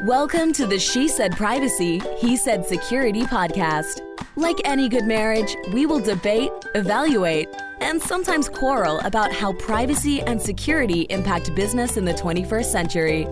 Welcome to the She Said Privacy, He Said Security podcast. Like any good marriage, we will debate, evaluate, and sometimes quarrel about how privacy and security impact business in the 21st century.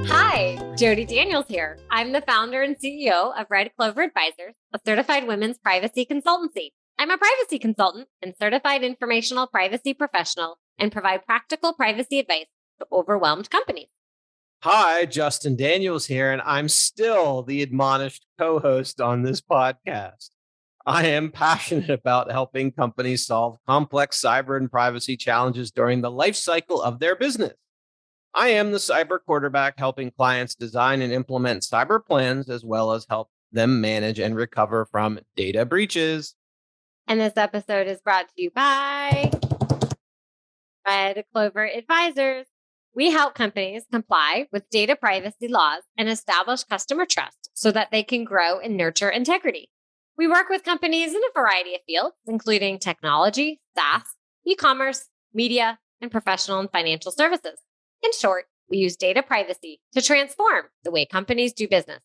Hi, Jody Daniels here. I'm the founder and CEO of Red Clover Advisors, a certified women's privacy consultancy. I'm a privacy consultant and certified informational privacy professional and provide practical privacy advice to overwhelmed companies. Hi, Justin Daniels here, and I'm still the admonished co-host on this podcast. I am passionate about helping companies solve complex cyber and privacy challenges during the life cycle of their business. I am the cyber quarterback helping clients design and implement cyber plans, as well as help them manage and recover from data breaches. And this episode is brought to you by Red Clover Advisors. We help companies comply with data privacy laws and establish customer trust so that they can grow and nurture integrity. We work with companies in a variety of fields, including technology, SaaS, e-commerce, media, and professional and financial services. In short, we use data privacy to transform the way companies do business.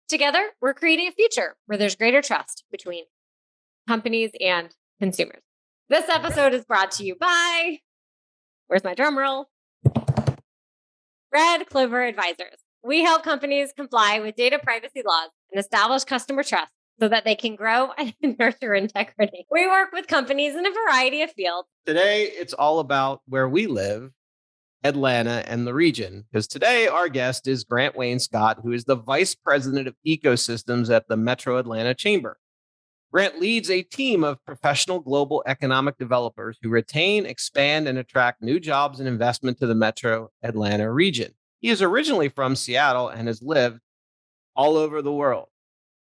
Together, we're creating a future where there's greater trust between companies and consumers. This episode is brought to you by, where's my drum roll? Red Clover Advisors. We help companies comply with data privacy laws and establish customer trust so that they can grow and nurture integrity. We work with companies in a variety of fields. Today, it's all about where we live, Atlanta, and the region, because today our guest is Grant Wainscott, who is the Vice President of Ecosystems at the Metro Atlanta Chamber. Grant leads a team of professional global economic developers who retain, expand, and attract new jobs and investment to the Metro Atlanta region. He is originally from Seattle and has lived all over the world.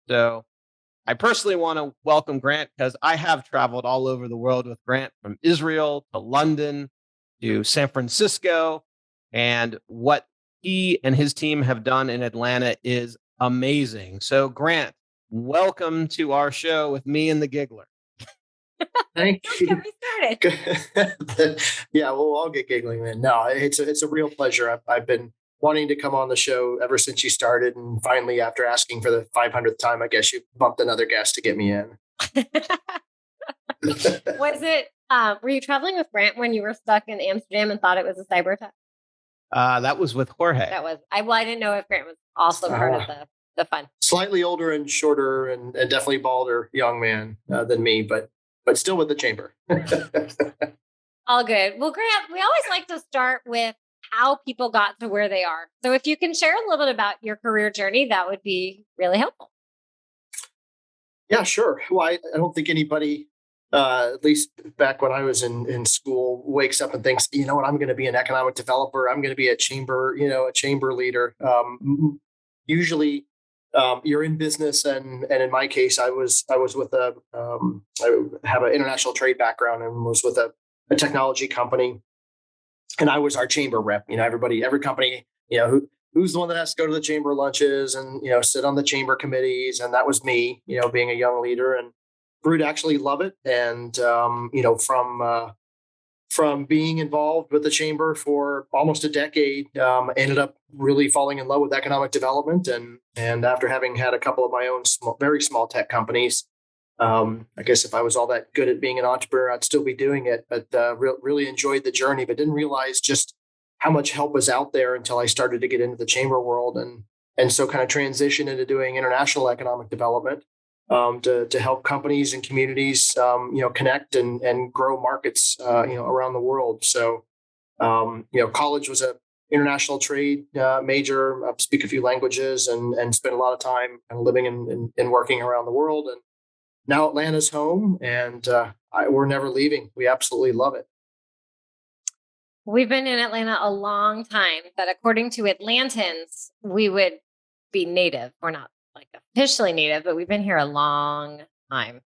So I personally want to welcome Grant because I have traveled all over the world with Grant, from Israel to London to San Francisco. And what he and his team have done in Atlanta is amazing. So Grant, welcome to our show with me and the Giggler. Thank you. Don't get me started. Yeah, we'll all get giggling then. No, it's a real pleasure. I've been wanting to come on the show ever since you started, and finally, after asking for the 500th time, I guess you bumped another guest to get me in. Was it? Were you traveling with Grant when you were stuck in Amsterdam and thought it was a cyber attack? That was with Jorge. That was. I didn't know if Grant was also part of the fun. Slightly older and shorter, and definitely balder young man than me, but still with the chamber. All good. Well, Grant, we always like to start with how people got to where they are. So if you can share a little bit about your career journey, that would be really helpful. Yeah, sure. Well, I don't think anybody, at least back when I was in school, wakes up and thinks, you know what, I'm going to be an economic developer. I'm going to be a chamber leader. Usually, you're in business, and in my case, I was with I have an international trade background and was with a technology company, and I was our chamber rep. Every company, who's the one that has to go to the chamber lunches and sit on the chamber committees, and that was me. Being a young leader, and grew to actually love it, and from being involved with the chamber for almost a decade, ended up really falling in love with economic development. And after having had a couple of my own very small tech companies, I guess if I was all that good at being an entrepreneur, I'd still be doing it. But really enjoyed the journey, but didn't realize just how much help was out there until I started to get into the chamber world. And so kind of transitioned into doing international economic development. To help companies and communities, connect and grow markets, around the world. So, college was a international trade major, speak a few languages, and spent a lot of time living and working around the world. And now Atlanta's home, and we're never leaving. We absolutely love it. We've been in Atlanta a long time, but according to Atlantans, we would be native. We're not like officially native, but we've been here a long time.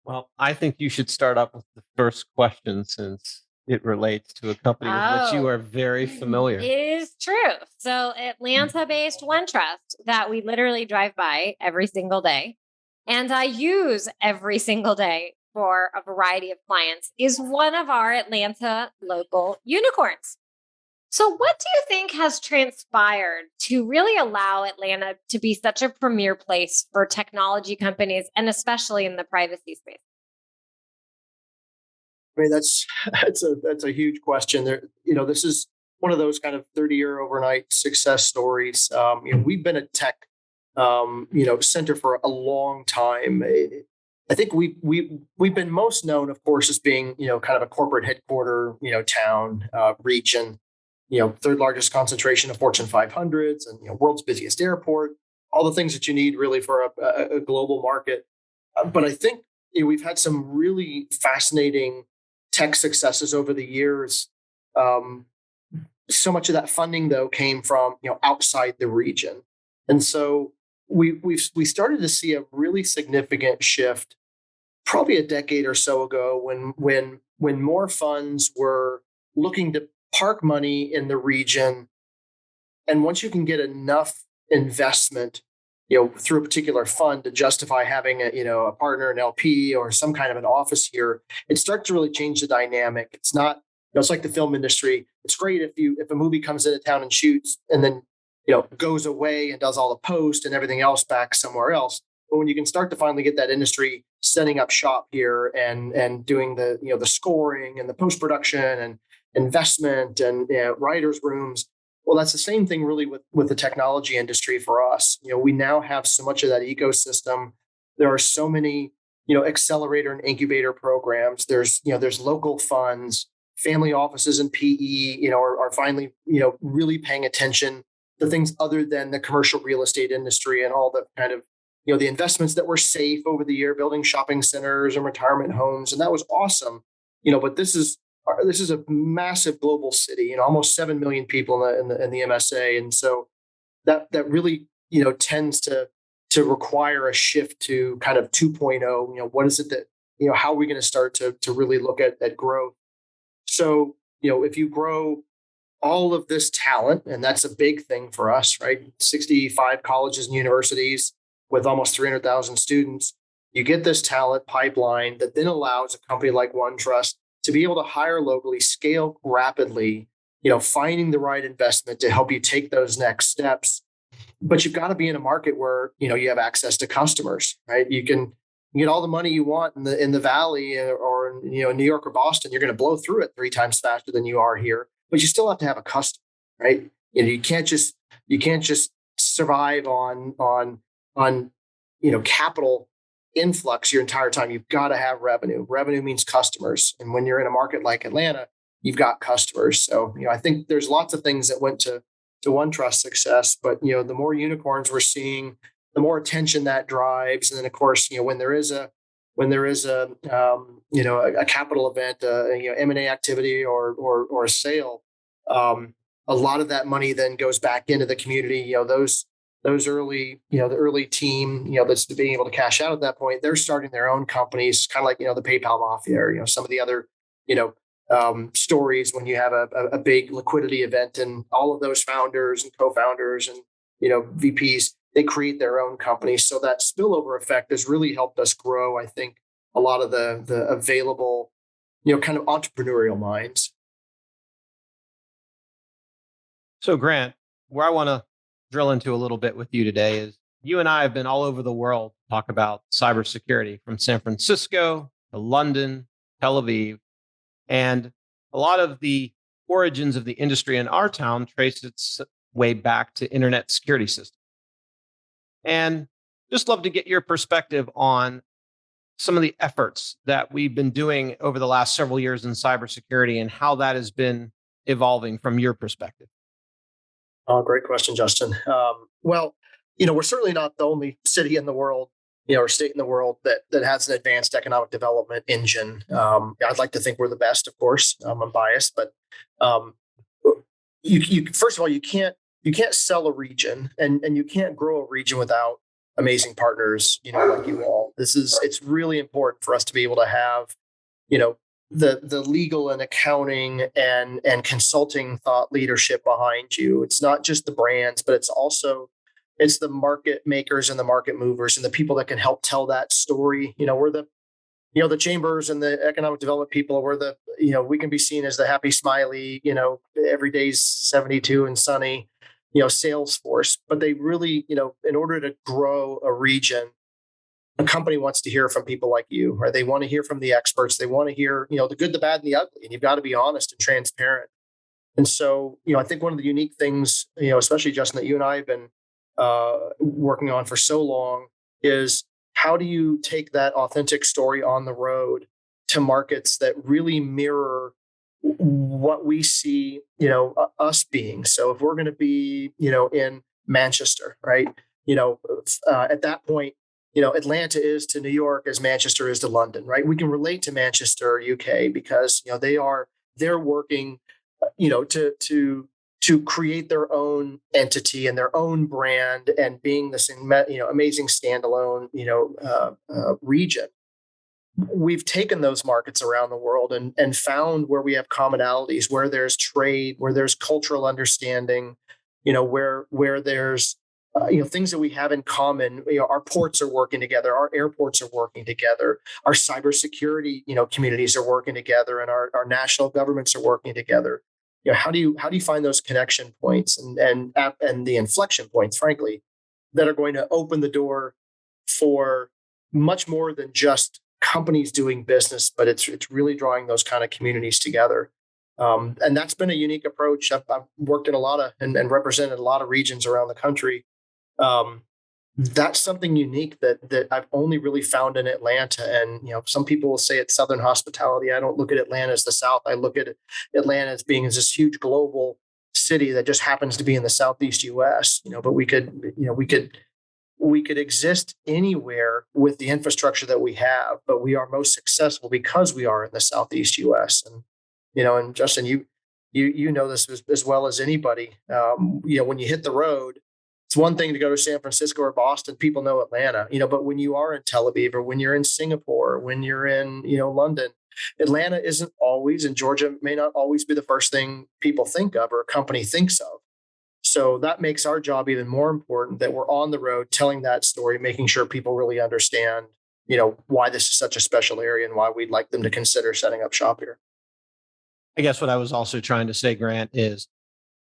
Well, I think you should start up with the first question, since it relates to a company with which you are very familiar. It is true. So Atlanta-based OneTrust that we literally drive by every single day. And I use every single day. for a variety of clients, is one of our Atlanta local unicorns. So, what do you think has transpired to really allow Atlanta to be such a premier place for technology companies, and especially in the privacy space? I mean, that's a huge question. There, this is one of those kind of 30-year overnight success stories. We've been a tech, center for a long time. I think we've been most known, of course, as being kind of a corporate headquarter, town, region. Third largest concentration of Fortune 500s and world's busiest airport. All the things that you need really for a global market. But I think we've had some really fascinating tech successes over the years. So much of that funding, though, came from outside the region, and so we started to see a really significant shift, probably a decade or so ago, when more funds were looking to park money in the region, and once you can get enough investment, through a particular fund to justify having a partner, an LP, or some kind of an office here, it starts to really change the dynamic. It's not, it's like the film industry. It's great if a movie comes into town and shoots and then goes away and does all the post and everything else back somewhere else. But when you can start to finally get that industry setting up shop here and doing the the scoring and the post production and investment and writers' rooms. Well, that's the same thing really with the technology industry for us. We now have so much of that ecosystem. There are so many, accelerator and incubator programs. There's local funds, family offices and PE, are finally, really paying attention to things other than the commercial real estate industry and all the kind of, the investments that were safe over the year, building shopping centers and retirement homes. And that was awesome. But this is a massive global city, almost 7 million people in the MSA, and so that really tends to require a shift to kind of 2.0. What is it that how are we going to start to really look at growth? So if you grow all of this talent, and that's a big thing for us, right? 65 colleges and universities with almost 300,000 students. You get this talent pipeline that then allows a company like OneTrust to be able to hire locally, scale rapidly, finding the right investment to help you take those next steps. But you've got to be in a market where, you have access to customers, right? You can get all the money you want in the Valley or in New York or Boston. You're going to blow through it 3 times faster than you are here, but you still have to have a customer, right? You can't just survive on capital influx your entire time. You've got to have revenue. Revenue means customers. And when you're in a market like Atlanta, you've got customers. So, I think there's lots of things that went to OneTrust success, but, the more unicorns we're seeing, the more attention that drives. And then of course, when there is a capital event, M&A activity or a sale, a lot of that money then goes back into the community. Those early, the early team, that's being able to cash out at that point, they're starting their own companies, kind of like, the PayPal mafia, some of the other, stories when you have a big liquidity event and all of those founders and co-founders and, VPs, they create their own companies. So that spillover effect has really helped us grow, I think, a lot of the available, kind of entrepreneurial minds. So Grant, where I want to drill into a little bit with you today is you and I have been all over the world to talk about cybersecurity, from San Francisco to London, Tel Aviv, and a lot of the origins of the industry in our town trace its way back to internet security systems. And just love to get your perspective on some of the efforts that we've been doing over the last several years in cybersecurity and how that has been evolving from your perspective. Oh, great question, Justin. Well, we're certainly not the only city in the world, or state in the world that has an advanced economic development engine. I'd like to think we're the best, of course. I'm biased, but you first of all, you can't sell a region and you can't grow a region without amazing partners, like you all. It's really important for us to be able to have, the legal and accounting and consulting thought leadership behind you. It's not just the brands, but it's the market makers and the market movers and the people that can help tell that story. We're the the chambers and the economic development people were we can be seen as the happy, smiley, every day's 72 and sunny, sales force. But they really, in order to grow a region, a company wants to hear from people like you, right? They want to hear from the experts. They want to hear, the good, the bad, and the ugly. And you've got to be honest and transparent. And so, I think one of the unique things, especially Justin, that you and I have been working on for so long is how do you take that authentic story on the road to markets that really mirror what we see, us being. So if we're going to be, in Manchester, right, at that point, Atlanta is to New York as Manchester is to London, right? We can relate to Manchester, UK, because they're working, to create their own entity and their own brand and being this amazing standalone region. We've taken those markets around the world and found where we have commonalities, where there's trade, where there's cultural understanding, where there's things that we have in common. Our ports are working together, our airports are working together, our cybersecurity communities are working together, and our national governments are working together. How do you find those connection points and the inflection points, frankly, that are going to open the door for much more than just companies doing business, but it's really drawing those kind of communities together. And that's been a unique approach. I've worked in a lot of and represented a lot of regions around the country. That's something unique that I've only really found in Atlanta. And, some people will say it's Southern hospitality. I don't look at Atlanta as the South. I look at Atlanta as being this huge global city that just happens to be in the Southeast US, but we could exist anywhere with the infrastructure that we have, but we are most successful because we are in the Southeast US. And, and Justin, you know this as well as anybody. When you hit the road, it's one thing to go to San Francisco or Boston. People know Atlanta, but when you are in Tel Aviv or when you're in Singapore, when you're in, London, Atlanta isn't always, and Georgia may not always be the first thing people think of or a company thinks of. So that makes our job even more important, that we're on the road telling that story, making sure people really understand, why this is such a special area and why we'd like them to consider setting up shop here. I guess what I was also trying to say, Grant, is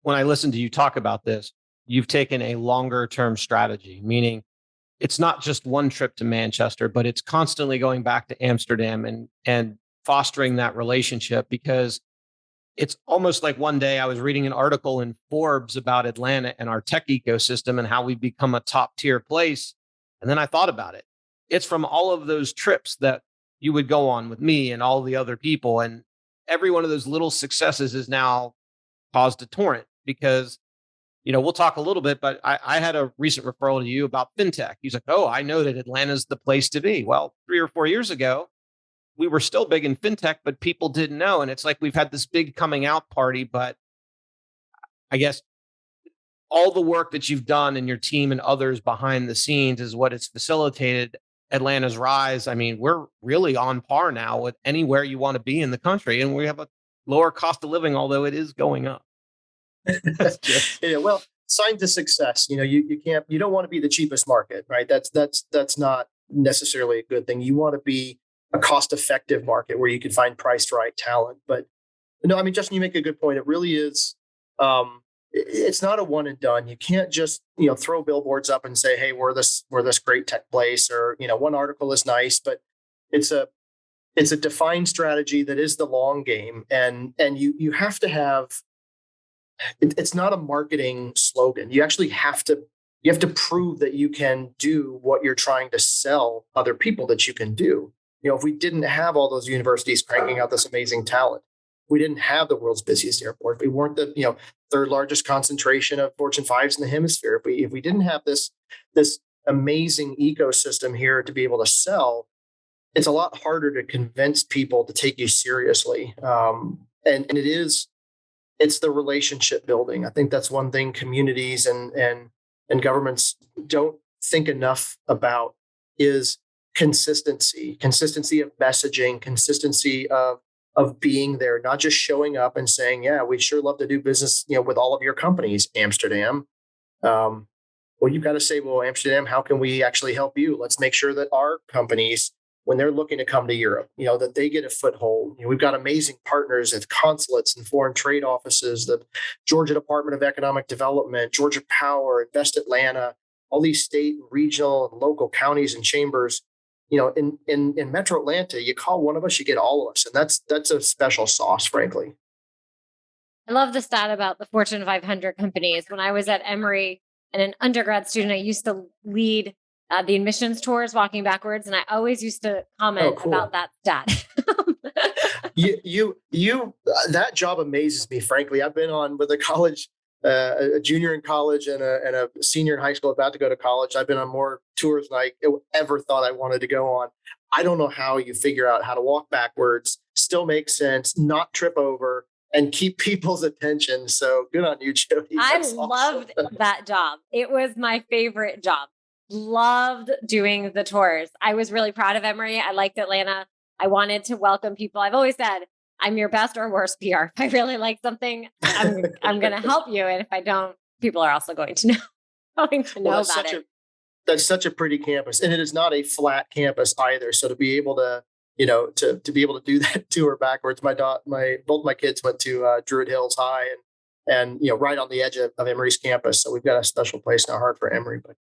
when I listen to you talk about this, you've taken a longer term strategy, meaning it's not just one trip to Manchester, but it's constantly going back to Amsterdam and fostering that relationship, because it's almost like one day I was reading an article in Forbes about Atlanta and our tech ecosystem and how we've become a top tier place. And then I thought about it. It's from all of those trips that you would go on with me and all the other people. And every one of those little successes is now caused a torrent because, we'll talk a little bit, but I had a recent referral to you about fintech. He's like, oh, I know that Atlanta's the place to be. Well, 3 or 4 years ago, we were still big in fintech, but people didn't know. And it's like we've had this big coming out party, but I guess all the work that you've done and your team and others behind the scenes is what has facilitated Atlanta's rise. I mean, we're really on par now with anywhere you want to be in the country, and we have a lower cost of living, although it is going up. Well, signs of success. You don't want to be the cheapest market, right? That's not necessarily a good thing. You want to be a cost-effective market where you can find priced right talent. But no, I mean, Justin, you make a good point. It really is. It's not a one and done. You can't just throw billboards up and say, "Hey, we're this great tech place," or one article is nice, but it's a defined strategy that is the long game, and you have to have. It's not a marketing slogan. You actually have to prove that you can do what you're trying to sell other people that you can do. If we didn't have all those universities cranking out this amazing talent, we didn't have the world's busiest airport, we weren't the third largest concentration of Fortune 5s in the hemisphere, if we didn't have this amazing ecosystem here to be able to sell, it's a lot harder to convince people to take you seriously. And it's the relationship building. I think that's one thing communities and governments don't think enough about is consistency of messaging, consistency of being there, not just showing up and saying, yeah, we'd sure love to do business, with all of your companies, Amsterdam. Well, you've got to say, well, Amsterdam, how can we actually help you? Let's make sure that our companies, when they're looking to come to Europe, that they get a foothold. We've got amazing partners at consulates and foreign trade offices, the Georgia Department of Economic Development, Georgia Power, Invest Atlanta, all these state, regional, and local counties and chambers. In Metro Atlanta, you call one of us, you get all of us. And that's a special sauce, frankly. I love the stat about the Fortune 500 companies. When I was at Emory and an undergrad student, I used to lead the admissions tours walking backwards. And I always used to comment about that stat. That job amazes me, frankly. I've been on with a college, a junior in college and a senior in high school about to go to college. I've been on more tours than I ever thought I wanted to go on. I don't know how you figure out how to walk backwards, still make sense, not trip over, and keep people's attention. So good on you, Jody. I loved that job. It was my favorite job. Loved doing the tours. I was really proud of Emory. I liked Atlanta. I wanted to welcome people. I've always said, I'm your best or worst PR. If I really like something, I'm going to help you. And if I don't, people are also going to know about it. That's such a pretty campus. And it is not a flat campus either. So to be able to, to be able to do that tour backwards, both my kids went to Druid Hills High and right on the edge of Emory's campus. So we've got a special place in our heart for Emory, but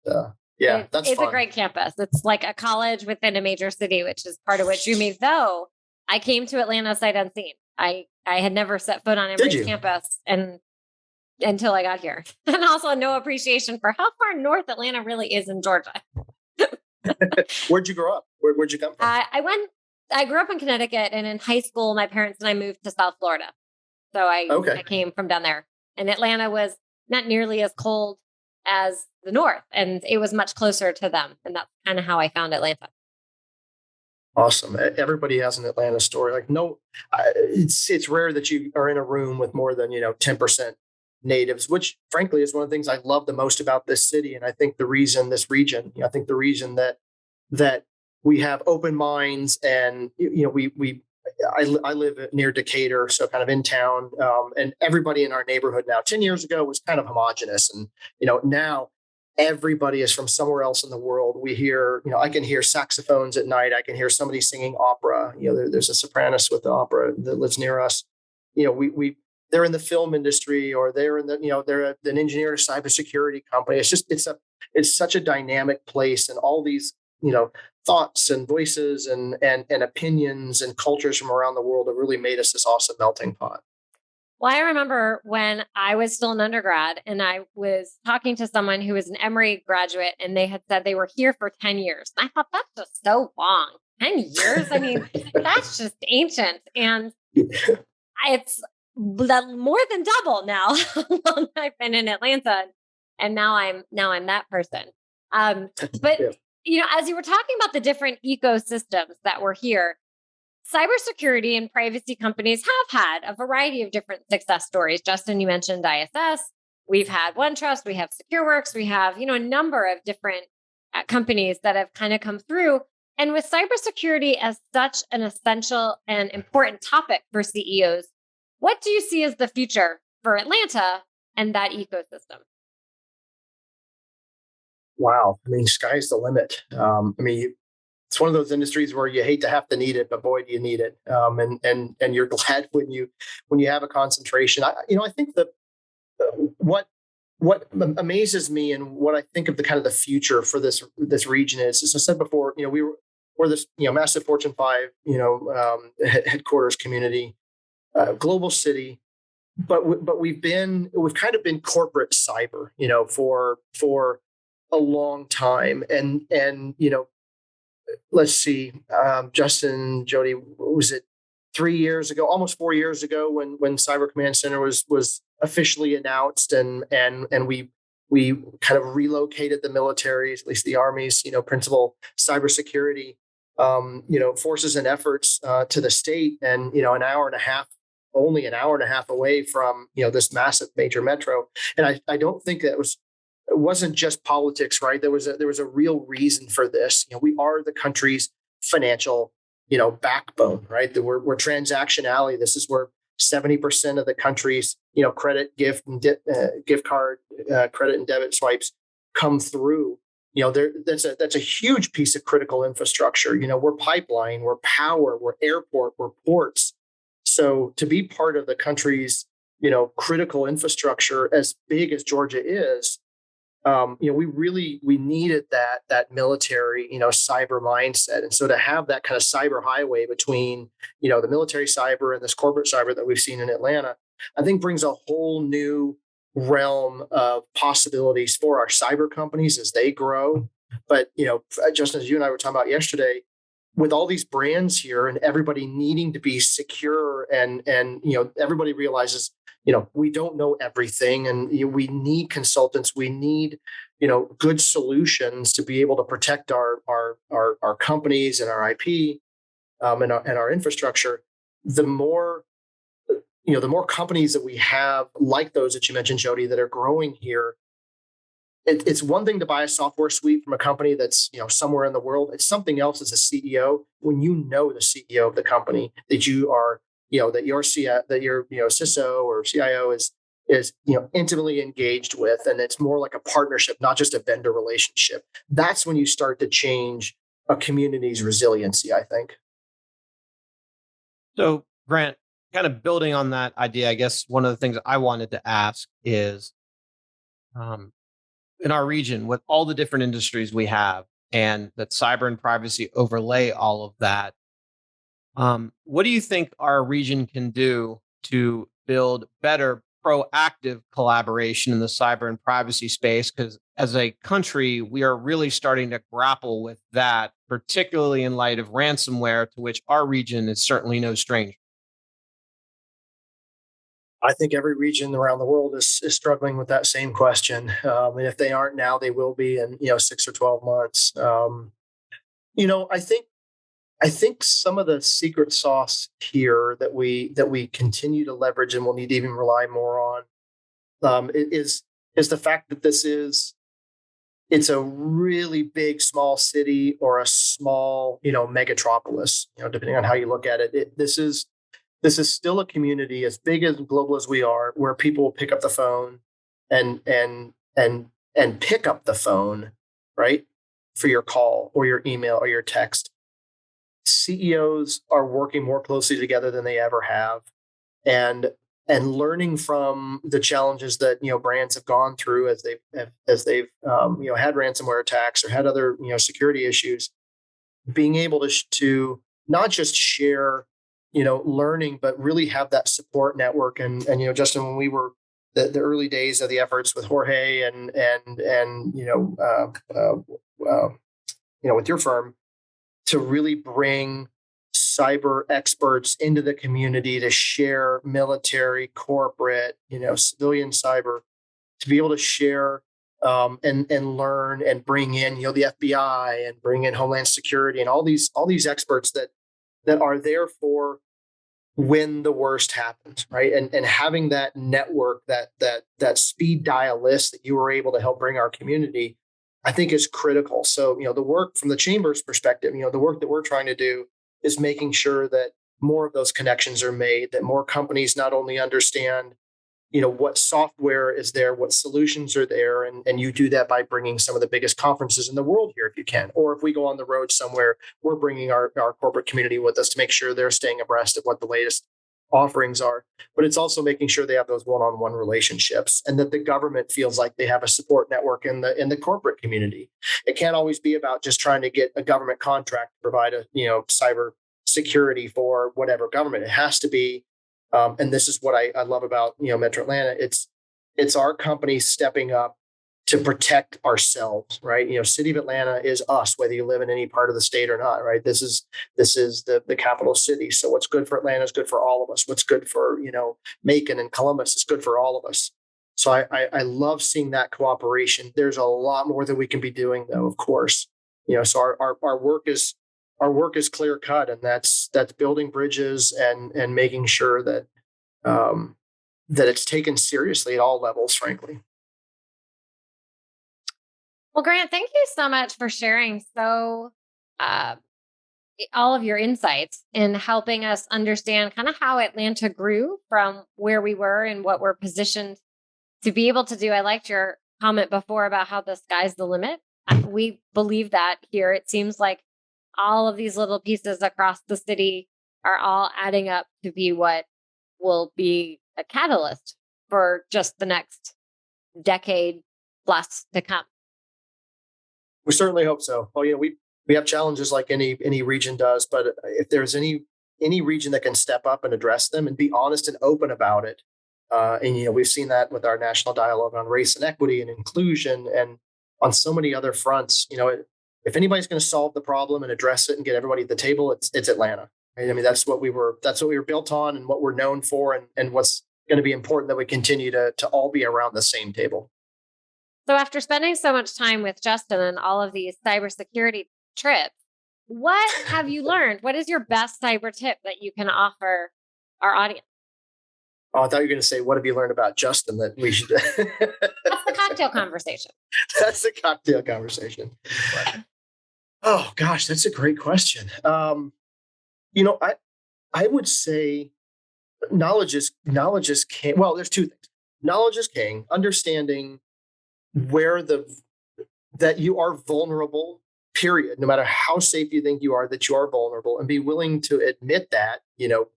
it's fun. A great campus. It's like a college within a major city, which is part of what drew me. Though I came to Atlanta sight unseen. I had never set foot on Emory's campus until I got here, and also no appreciation for how far north Atlanta really is in Georgia. Where'd you grow up? Where'd you come from? I grew up in Connecticut, and in high school, my parents and I moved to South Florida. So I came from down there, and Atlanta was not nearly as cold as the north, and it was much closer to them. And that's kind of how I found Atlanta. Awesome. Everybody has an Atlanta story. It's rare that you are in a room with more than 10% natives, which frankly is one of the things I love the most about this city. And I think the reason that we have open minds, and I live near Decatur, so kind of in town, and everybody in our neighborhood now 10 years ago was kind of homogenous, and now everybody is from somewhere else in the world. We hear, I can hear saxophones at night. I can hear somebody singing opera. There's a sopranos with the opera that lives near us. They're in the film industry, or they're in they're an engineer at a cybersecurity company. It's such a dynamic place, and all these, thoughts and voices and opinions and cultures from around the world have really made us this awesome melting pot. Well, I remember when I was still an undergrad and I was talking to someone who was an Emory graduate, and they had said they were here for 10 years. I thought, that's just so long. 10 years? I mean, that's just ancient. And it's more than double now how long I've been in Atlanta. And now I'm that person. But as you were talking about the different ecosystems that were here, cybersecurity and privacy companies have had a variety of different success stories. Justin, you mentioned ISS. We've had OneTrust. We have SecureWorks. We have, a number of different companies that have kind of come through. And with cybersecurity as such an essential and important topic for CEOs, what do you see as the future for Atlanta and that ecosystem? Wow. I mean, sky's the limit. It's one of those industries where you hate to have to need it, but boy, do you need it. And you're glad when you have a concentration. I think that what amazes me and what I think of the kind of the future for this region is, as I said before, we're this massive Fortune 5 headquarters community, global city, but we've kind of been corporate cyber, for a long time, and let's see, Justin, Jody, was it 3 years ago, almost 4 years ago, when Cyber Command Center was officially announced, and we kind of relocated the military's, at least the Army's, principal cybersecurity, forces and efforts to the state, and only an hour and a half away from this massive major metro. And I don't think it wasn't just politics, right? There was a real reason for this. We are the country's financial, backbone, right? We're transaction alley. This is where 70% of the country's, credit, gift card, credit and debit swipes come through. That's a huge piece of critical infrastructure. We're pipeline, we're power, we're airport, we're ports. So to be part of the country's critical infrastructure as big as Georgia is, we needed that military cyber mindset, and so to have that kind of cyber highway between the military cyber and this corporate cyber that we've seen in Atlanta, I think brings a whole new realm of possibilities for our cyber companies as they grow. But Justin, as you and I were talking about yesterday, with all these brands here and everybody needing to be secure, and everybody realizes we don't know everything, and we need consultants, we need good solutions to be able to protect our companies and our IP, and our infrastructure. The more companies that we have, like those that you mentioned, Jody, that are growing here, it's one thing to buy a software suite from a company that's somewhere in the world. It's something else as a CEO when the CEO of the company that you are, that your CISO or CIO is intimately engaged with, and it's more like a partnership, not just a vendor relationship. That's when you start to change a community's resiliency, I think. So, Grant, kind of building on that idea, I guess one of the things I wanted to ask is, in our region, with all the different industries we have, and that cyber and privacy overlay all of that, what do you think our region can do to build better proactive collaboration in the cyber and privacy space? Because as a country, we are really starting to grapple with that, particularly in light of ransomware, to which our region is certainly no stranger. I think every region around the world is struggling with that same question. And if they aren't now, they will be in 6 or 12 months. I think some of the secret sauce here that we continue to leverage and will need to even rely more on is the fact that it's a really big small city or a small megatropolis, depending on how you look at it. This is still a community as big and global as we are, where people will pick up the phone and pick up the phone, right, for your call or your email or your text. CEOs are working more closely together than they ever have, and learning from the challenges that brands have gone through as they've had ransomware attacks or had other security issues. Being able to not just share learning, but really have that support network. And Justin, when we were the early days of the efforts with Jorge and with your firm, to really bring cyber experts into the community to share military, corporate, civilian cyber, to be able to share and learn and bring in the FBI and bring in Homeland Security and all these experts that are there for when the worst happens, right? And having that network, that speed dial list that you were able to help bring our community, I think is critical. So, the work from the Chamber's perspective, the work that we're trying to do is making sure that more of those connections are made, that more companies not only understand, what software is there, what solutions are there. And you do that by bringing some of the biggest conferences in the world here, if you can. Or if we go on the road somewhere, we're bringing our corporate community with us to make sure they're staying abreast of what the latest offerings are. But it's also making sure they have those one-on-one relationships, and that the government feels like they have a support network in the corporate community. It can't always be about just trying to get a government contract to provide a cyber security for whatever government. It has to be, and this is what I love about Metro Atlanta. It's our company stepping up to protect ourselves, right? City of Atlanta is us, whether you live in any part of the state or not, right? This is the capital city. So what's good for Atlanta is good for all of us. What's good for, Macon and Columbus is good for all of us. So I love seeing that cooperation. There's a lot more that we can be doing, though, of course. So our work is clear cut, and that's building bridges and making sure that that it's taken seriously at all levels, frankly. Well, Grant, thank you so much for sharing all of your insights in helping us understand kind of how Atlanta grew from where we were and what we're positioned to be able to do. I liked your comment before about how the sky's the limit. We believe that here. It seems like all of these little pieces across the city are all adding up to be what will be a catalyst for just the next decade plus to come. We certainly hope so. Well, we have challenges like any region does, but if there's any region that can step up and address them and be honest and open about it, and we've seen that with our national dialogue on race and equity and inclusion, and on so many other fronts. If anybody's going to solve the problem and address it and get everybody at the table, it's Atlanta. Right? I mean, that's what we were built on and what we're known for, and what's going to be important that we continue to all be around the same table. So after spending so much time with Justin and all of these cybersecurity trips, what have you learned? What is your best cyber tip that you can offer our audience? Oh, I thought you were going to say, what have you learned about Justin that we should... That's the cocktail conversation. That's the cocktail conversation. Oh, gosh, that's a great question. I would say knowledge is king. Well, there's two things. Knowledge is king. Understanding that you are vulnerable, period. No matter how safe you think you are, that you are vulnerable, and be willing to admit that,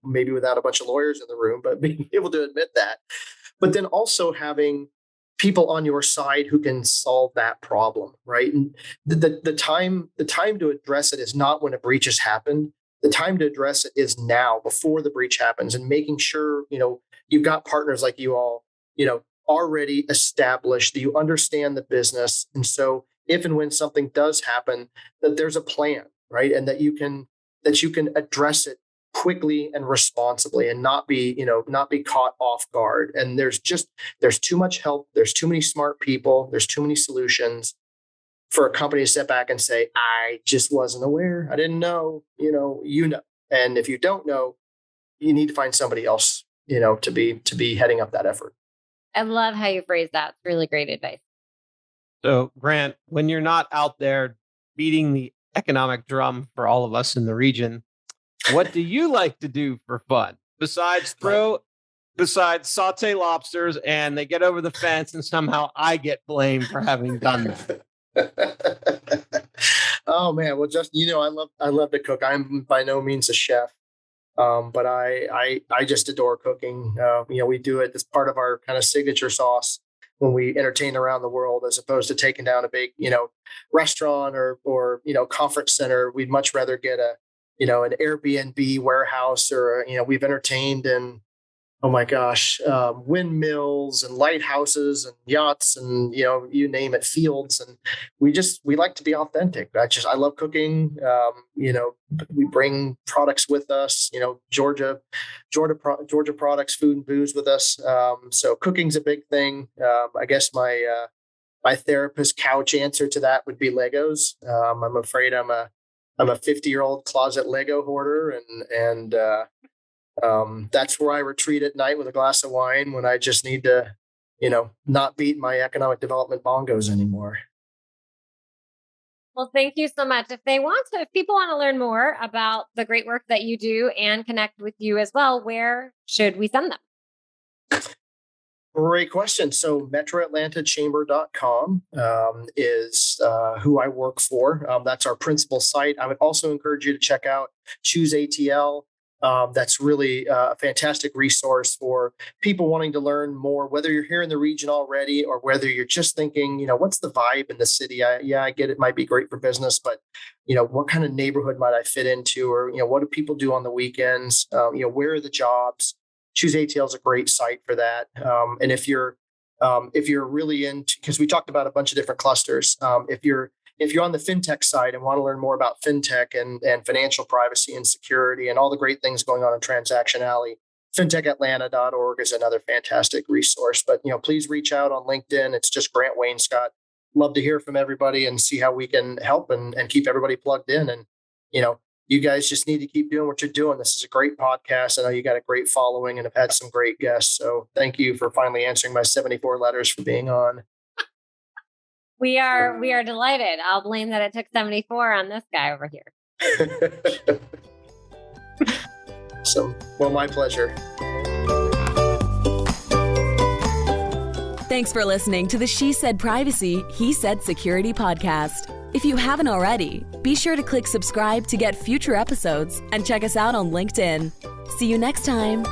maybe without a bunch of lawyers in the room, but being able to admit that. But then also having people on your side who can solve that problem, right? And the time to address it is not when a breach has happened. The time to address it is now, before the breach happens, and making sure, you've got partners like you all, already established, that you understand the business. And so if and when something does happen, that there's a plan, right? And that you can address it quickly and responsibly, and not be caught off guard. And there's too much help. There's too many smart people. There's too many solutions for a company to step back and say, I just wasn't aware. I didn't know, and if you don't know, you need to find somebody else, to be heading up that effort. I love how you phrase that. It's really great advice. So, Grant, when you're not out there beating the economic drum for all of us in the region, what do you like to do for fun besides saute lobsters and they get over the fence and somehow I get blamed for having done that? Oh man, well, just I love to cook. I'm by no means a chef, but I just adore cooking. We do it as part of our kind of signature sauce when we entertain around the world, as opposed to taking down a big restaurant or conference center. We'd much rather get an Airbnb warehouse, or we've entertained in, oh my gosh, windmills and lighthouses and yachts and you name it, fields. And we like to be authentic. I love cooking. We bring products with us, Georgia products, food and booze with us. So cooking's a big thing. I guess my therapist couch answer to that would be Legos. I'm afraid I'm a 50-year-old closet Lego hoarder, and that's where I retreat at night with a glass of wine when I just need to, not beat my economic development bongos anymore. Well, thank you so much. If people want to learn more about the great work that you do and connect with you as well, where should we send them? Great question. So metroatlantachamber.com is who I work for. That's our principal site. I would also encourage you to check out Choose ATL. That's really a fantastic resource for people wanting to learn more, whether you're here in the region already or whether you're just thinking, what's the vibe in the city? I get it might be great for business, but, what kind of neighborhood might I fit into? Or, what do people do on the weekends? Where are the jobs? Choose ATL is a great site for that. And if you're really into, because we talked about a bunch of different clusters, if you're on the fintech side and want to learn more about fintech and financial privacy and security and all the great things going on in Transaction Alley, fintechatlanta.org is another fantastic resource. But, please reach out on LinkedIn. It's just Grant Wainscott. Love to hear from everybody and see how we can help and keep everybody plugged in. And, you guys just need to keep doing what you're doing. This is a great podcast. I know you got a great following and have had some great guests. So thank you for finally answering my 74 letters for being on. We are delighted. I'll blame that it took 74 on this guy over here. So, well, my pleasure. Thanks for listening to the She Said Privacy, He Said Security podcast. If you haven't already, be sure to click subscribe to get future episodes and check us out on LinkedIn. See you next time.